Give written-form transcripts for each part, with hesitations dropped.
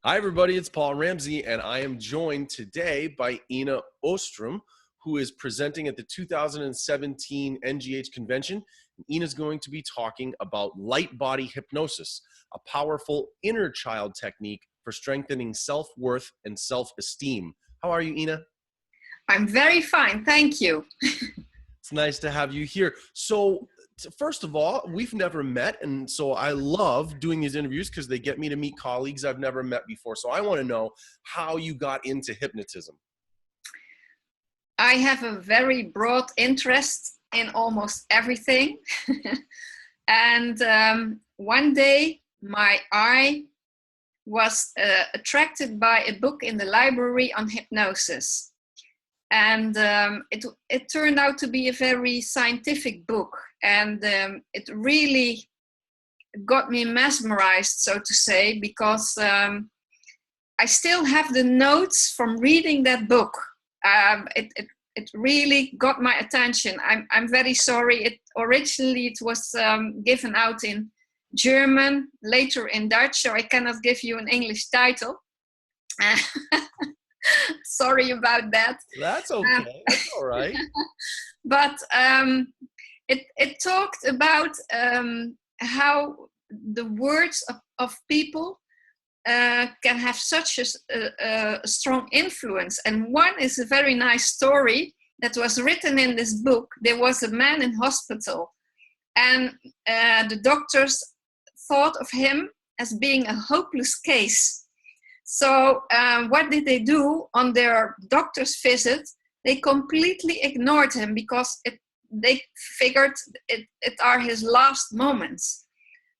Hi, everybody. It's Paul Ramsey, and I am joined today by Ina Oostrom, who is presenting at the 2017 NGH convention. Ina's going to be talking about light body hypnosis, a powerful inner child technique for strengthening self-worth and self-esteem. How are you, Ina? I'm very fine, thank you. It's nice to have you here. So, first of all, we've never met, and so I love doing these interviews because they get me to meet colleagues I've never met before. So I want to know how you got into hypnotism. I have a very broad interest in almost everything. And one day my eye was attracted by a book in the library on hypnosis. And it turned out to be a very scientific book. And it really got me mesmerized, so to say, because I still have the notes from reading that book. It really got my attention. I'm very sorry. Originally it was given out in German, later in Dutch, so I cannot give you an English title. Sorry about that. That's okay. That's all right. But it talked about how the words of people can have such a strong influence. And one is a very nice story that was written in this book. There was a man in hospital, and the doctors thought of him as being a hopeless case. So what did they do on their doctor's visit? They completely ignored him because they figured it are his last moments.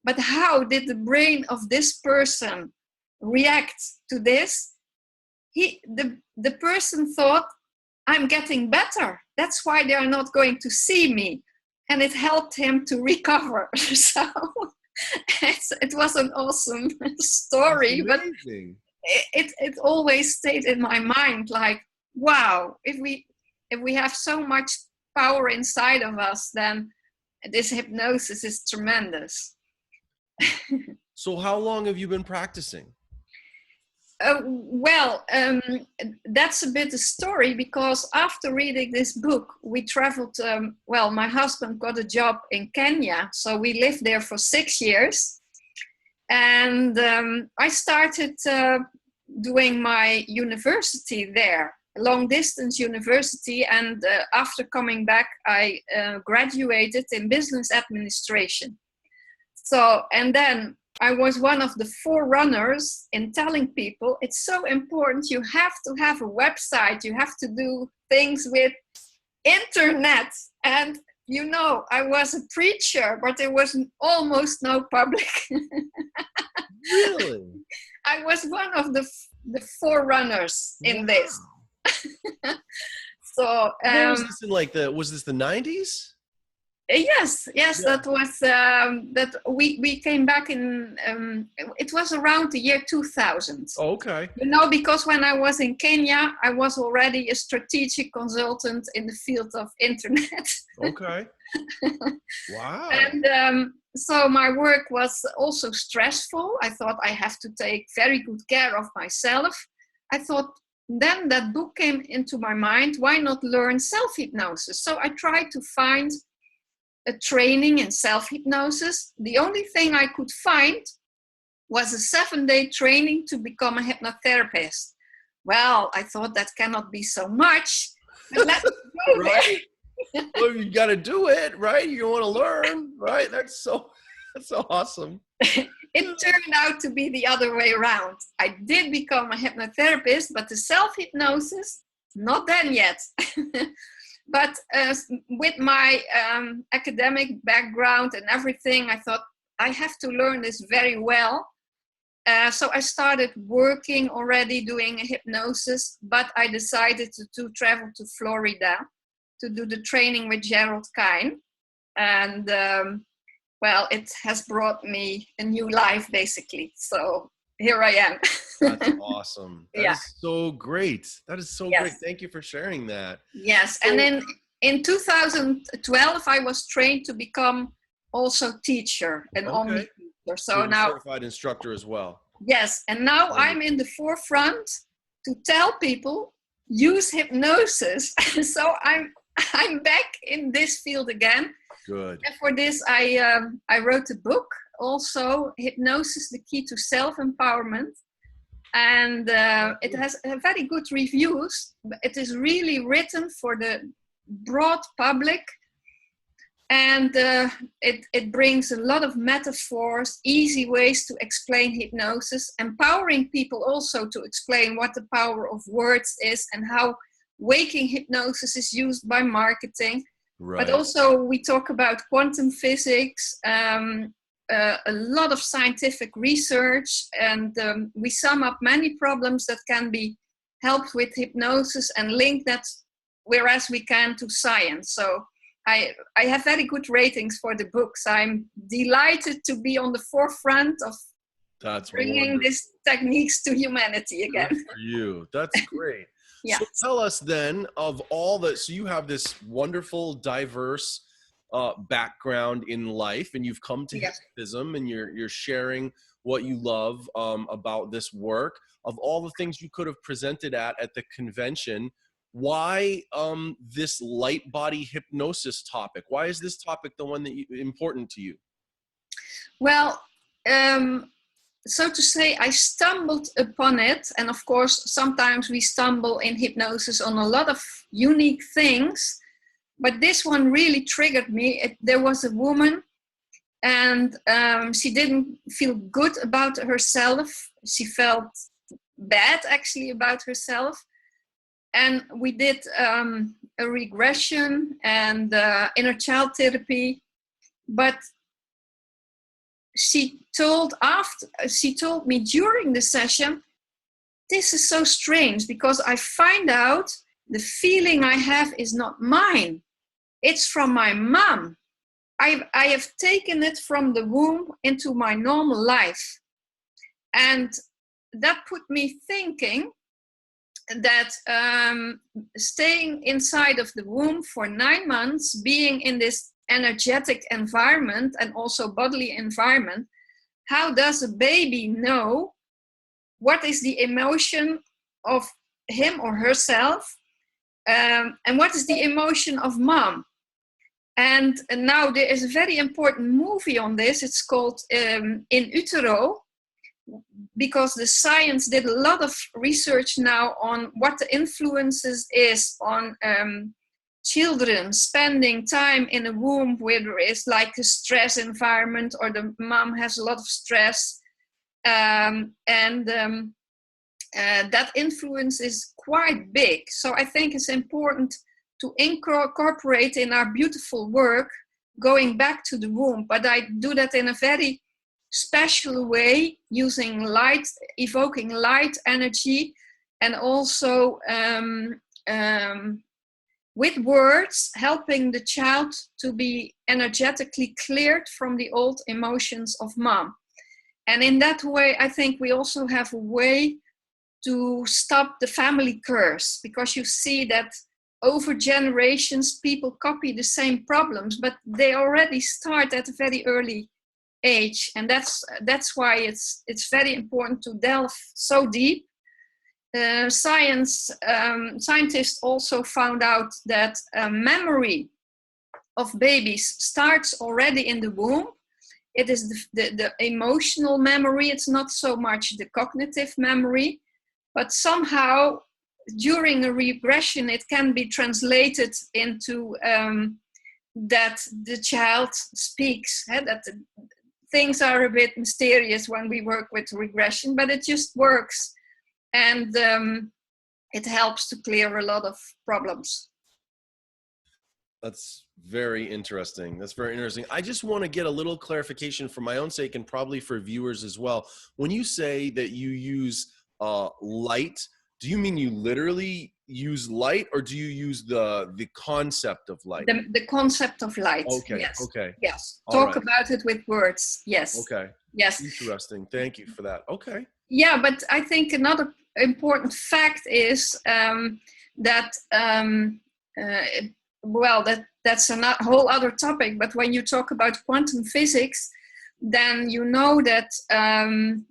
But how did the brain of this person react to this? The person thought, I'm getting better. That's why they are not going to see me. And it helped him to recover. So it was an awesome story. But it always stayed in my mind, like, wow, if we have so much power inside of us, then this hypnosis is tremendous. So how long have you been practicing? That's a bit of story, because after reading this book, we traveled, my husband got a job in Kenya, so we lived there for 6 years. And I started doing my university there, long distance university. And after coming back, I graduated in business administration. So, and then I was one of the forerunners in telling people it's so important. You have to have a website. You have to do things with internet. And you know, I was a preacher, but there was almost no public. Really? I was one of the forerunners in this. So was this in was this the 90s? Yes, yeah. That was that we came back in it was around the year 2000. Oh, okay. You know, because when I was in Kenya, I was already a strategic consultant in the field of internet. Okay. Wow. And so my work was also stressful. I thought I have to take very good care of myself. I thought, then that book came into my mind, why not learn self-hypnosis? So I tried to find a training in self-hypnosis. The only thing I could find was a 7-day training to become a hypnotherapist. Well, I thought that cannot be so much, but let's go right? There. Well, you got to do it, right? You want to learn, right? That's so awesome. It turned out to be the other way around. I did become a hypnotherapist, but the self-hypnosis, not done yet. But with my academic background and everything, I thought I have to learn this very well. So I started working already doing hypnosis, but I decided to travel to Florida to do the training with Gerald Kine. And it has brought me a new life, basically. So here I am. That's awesome. That is so great. That is so Yes. great. Thank you for sharing that. Yes. So, and then in 2012, I was trained to become also teacher, an omni teacher. So now certified instructor as well. Yes, and now I'm in the forefront to tell people use hypnosis. So I'm back in this field again. Good. And for this, I wrote a book also, Hypnosis: The Key to Self-Empowerment. And it has very good reviews. It is really written for the broad public, and it brings a lot of metaphors, easy ways to explain hypnosis, empowering people also to explain what the power of words is and how waking hypnosis is used by marketing. Right. But also we talk about quantum physics, a lot of scientific research, and we sum up many problems that can be helped with hypnosis and link that whereas we can to science. So I have very good ratings for the books. I'm delighted to be on the forefront of bringing these techniques to humanity again. Good for you. That's great. Yeah. So tell us then of all that, so you have this wonderful, diverse background in life, and you've come to hypnotism, and you're sharing what you love about this work. Of all the things you could have presented at the convention, why this light body hypnosis topic? Why is this topic the one that important to you? Well, so to say, I stumbled upon it, and of course sometimes we stumble in hypnosis on a lot of unique things, but this one really triggered me. There was a woman, and she didn't feel good about herself. She felt bad actually about herself, and we did a regression and inner child therapy, but she told me during the session, this is so strange because I find out the feeling I have is not mine. It's from my mom. I have taken it from the womb into my normal life. And that put me thinking that staying inside of the womb for 9 months, being in this energetic environment and also bodily environment, how does a baby know what is the emotion of him or herself, and what is the emotion of mom? And now there is a very important movie on this. It's called In Utero, because the science did a lot of research now on what the influences is on children spending time in a womb where there is like a stress environment, or the mom has a lot of stress, and that influence is quite big. So I think it's important to incorporate in our beautiful work going back to the womb, but I do that in a very special way, using light, evoking light energy, and also with words, helping the child to be energetically cleared from the old emotions of mom. And in that way, I think we also have a way to stop the family curse, because you see that over generations, people copy the same problems, but they already start at a very early age. And that's why it's very important to delve so deep. Scientists also found out that memory of babies starts already in the womb. It is the emotional memory. It's not so much the cognitive memory, but somehow during a regression, it can be translated into that the child speaks. That things are a bit mysterious when we work with regression, but it just works. And it helps to clear a lot of problems. That's very interesting. That's very interesting. I just want to get a little clarification for my own sake, and probably for viewers as well. When you say that you use light, do you mean you literally use light, or do you use the concept of light? The concept of light. Okay. Yes. Okay. Yes. Talk about it with words. Yes. Okay. Yes. Interesting. Thank you for that. Okay. Yeah, but I think another important fact is that that's a whole other topic. But when you talk about quantum physics, then you know that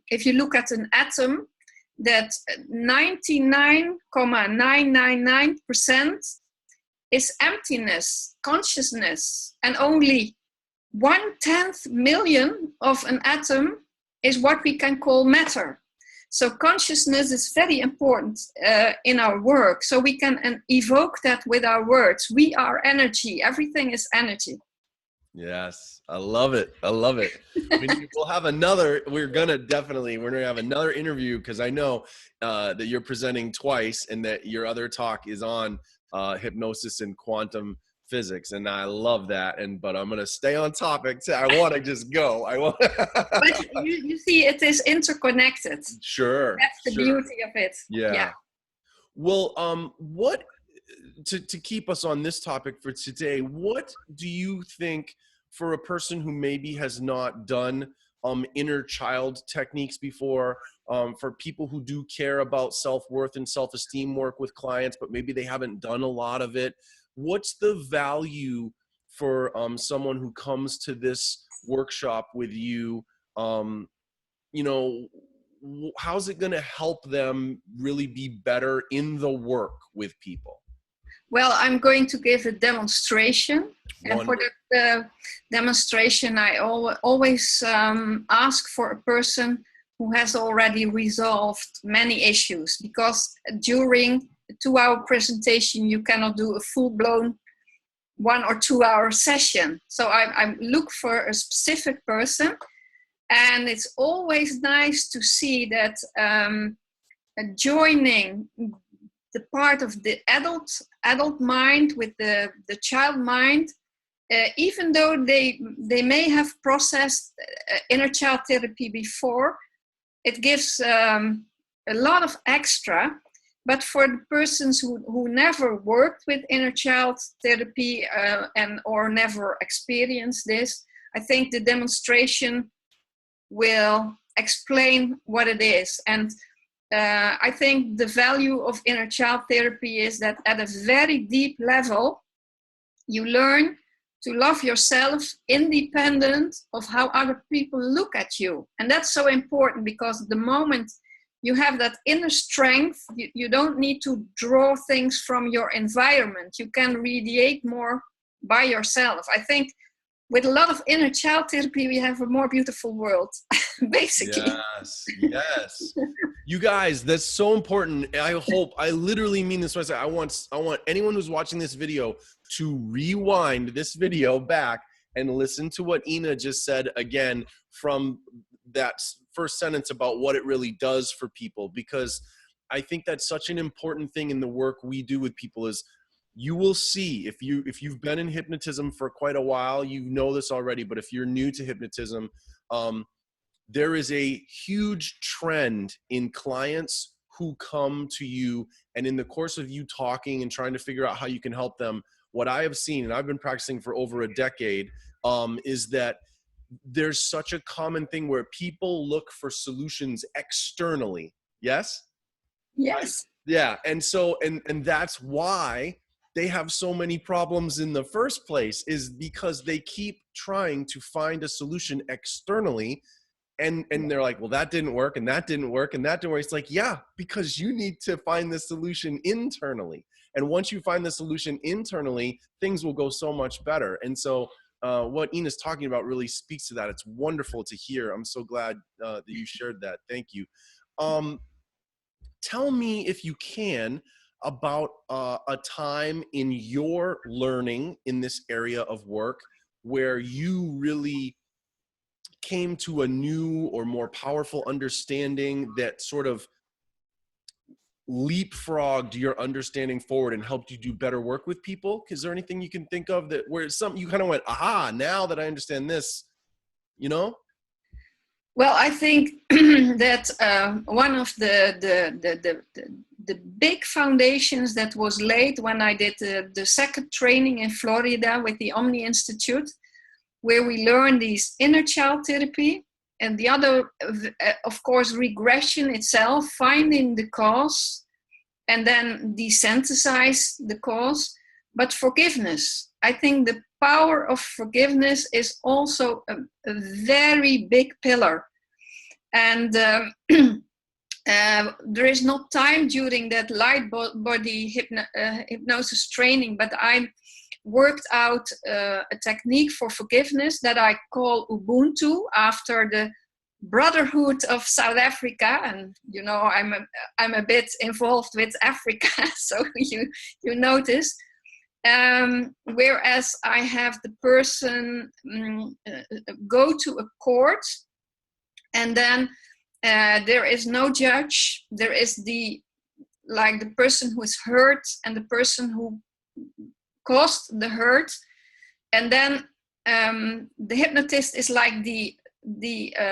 if you look at an atom, that 99.999% is emptiness, consciousness, and only 1/10 million of an atom is what we can call matter. So consciousness is very important in our work. So we can evoke that with our words. We are energy. Everything is energy. Yes, I love it. I love it. We'll have another. We're gonna have another interview, because I know that you're presenting twice, and that your other talk is on hypnosis and quantum physics, and I love that. But I'm gonna stay on topic. I want to just go. I want. But you see, it is interconnected. Sure. That's the beauty of it. Yeah. Well, what to keep us on this topic for today, what do you think, for a person who maybe has not done inner child techniques before, for people who do care about self-worth and self-esteem work with clients, but maybe they haven't done a lot of it, what's the value for someone who comes to this workshop with you? You know, how's it going to help them really be better in the work with people? Well, I'm going to give a demonstration. And for the demonstration, I always ask for a person who has already resolved many issues, because during a 2-hour presentation, you cannot do a full-blown 1 or 2 hour session. So I look for a specific person, and it's always nice to see that joining the part of the adult mind with the child mind, even though they may have processed inner child therapy before, it gives a lot of extra. But for the persons who never worked with inner child therapy or never experienced this, I think the demonstration will explain what it is. And I think the value of inner child therapy is that at a very deep level, you learn to love yourself independent of how other people look at you. And that's so important, because the moment you have that inner strength, you don't need to draw things from your environment. You can radiate more by yourself. I think with a lot of inner child therapy, we have a more beautiful world, basically. Yes. You guys, that's so important. I literally mean this when I say I want anyone who's watching this video to rewind this video back and listen to what Ina just said again, from that first sentence about what it really does for people, because I think that's such an important thing in the work we do with people. Is you will see, if you've been in hypnotism for quite a while, you know this already, but if you're new to hypnotism, there is a huge trend in clients who come to you, and in the course of you talking and trying to figure out how you can help them, what I have seen, and I've been practicing for over a decade, is that there's such a common thing where people look for solutions externally. Yes? Yes. Yeah. And so, and that's why they have so many problems in the first place, is because they keep trying to find a solution externally. And they're like, well, that didn't work, and that didn't work, and that didn't work. It's like, yeah, because you need to find the solution internally. And once you find the solution internally, things will go so much better. And so what Ina's talking about really speaks to that. It's wonderful to hear. I'm so glad that you shared that. Thank you. Tell me, if you can, about a time in your learning in this area of work where you really came to a new or more powerful understanding that sort of leapfrogged your understanding forward and helped you do better work with people. Is there anything you can think of that where something you kind of went, aha, now that I understand this, you know? Well, I think that one of the big foundations that was laid when I did the second training in Florida with the Omni Institute, where we learn these inner child therapy, and the other, of course, regression itself, finding the cause and then desensitize the cause, but forgiveness. I think power of forgiveness is also a very big pillar. And there is not time during that light body hypnosis training, but I worked out a technique for forgiveness that I call Ubuntu, after the Brotherhood of South Africa. And you know, I'm a bit involved with Africa, so you notice. Whereas I have the person go to a court, and then there is no judge. There is the person who is hurt and the person who caused the hurt, and then the hypnotist is like the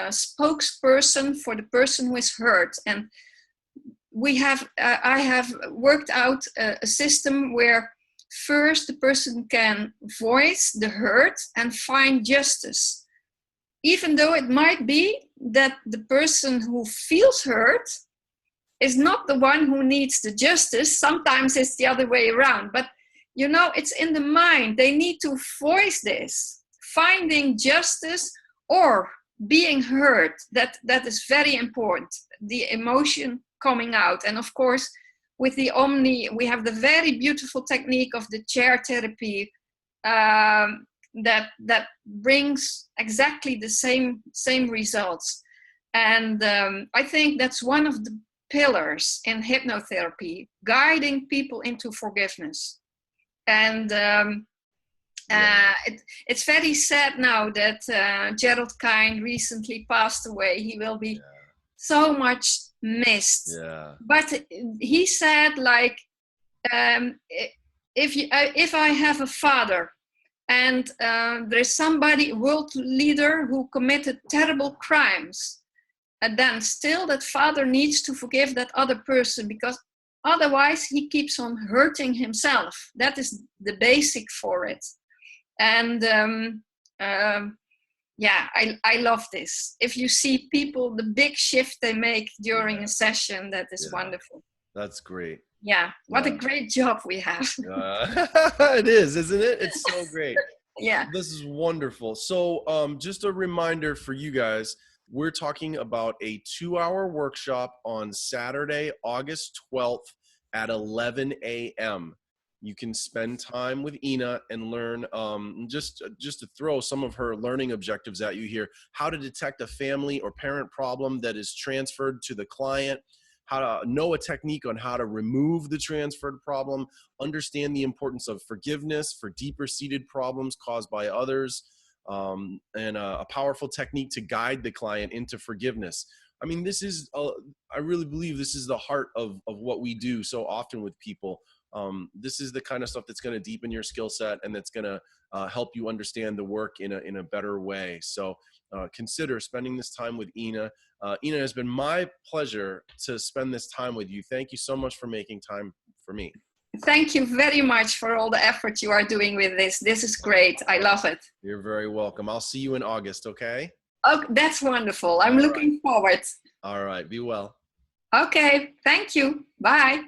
spokesperson for the person who is hurt. And I have worked out a system where first the person can voice the hurt and find justice, even though it might be that the person who feels hurt is not the one who needs the justice. Sometimes it's the other way around, but you know, it's in the mind. They need to voice this, finding justice or being heard. That is very important, the emotion coming out. And of course, with the Omni, we have the very beautiful technique of the chair therapy that brings exactly the same results. And I think that's one of the pillars in hypnotherapy, guiding people into forgiveness. And it's very sad now that Gerald Kine recently passed away. He will be so much missed. Yeah. But he said, like, if I have a father and there's somebody, a world leader, who committed terrible crimes, and then still that father needs to forgive that other person, because otherwise he keeps on hurting himself. That is the basic for it. And I love this. If you see people, the big shift they make during a session, that is wonderful. That's great. Yeah, what a great job we have. It is, isn't it? It's so great. Yeah. This is wonderful. So just a reminder for you guys, we're talking about a 2-hour workshop on Saturday, August 12th at 11 a.m. You can spend time with Ina and learn, just to throw some of her learning objectives at you here, how to detect a family or parent problem that is transferred to the client, how to know a technique on how to remove the transferred problem, understand the importance of forgiveness for deeper seated problems caused by others, and a powerful technique to guide the client into forgiveness. I mean, this is, I really believe this is the heart of what we do so often with people. This is the kind of stuff that's going to deepen your skill set and that's going to help you understand the work in a better way. So consider spending this time with Ina. Ina, it has been my pleasure to spend this time with you. Thank you so much for making time for me. Thank you very much for all the effort you are doing with this. This is great. I love it. You're very welcome. I'll see you in August, okay? Oh, that's wonderful. I'm looking forward. All right. Be well. Okay. Thank you. Bye.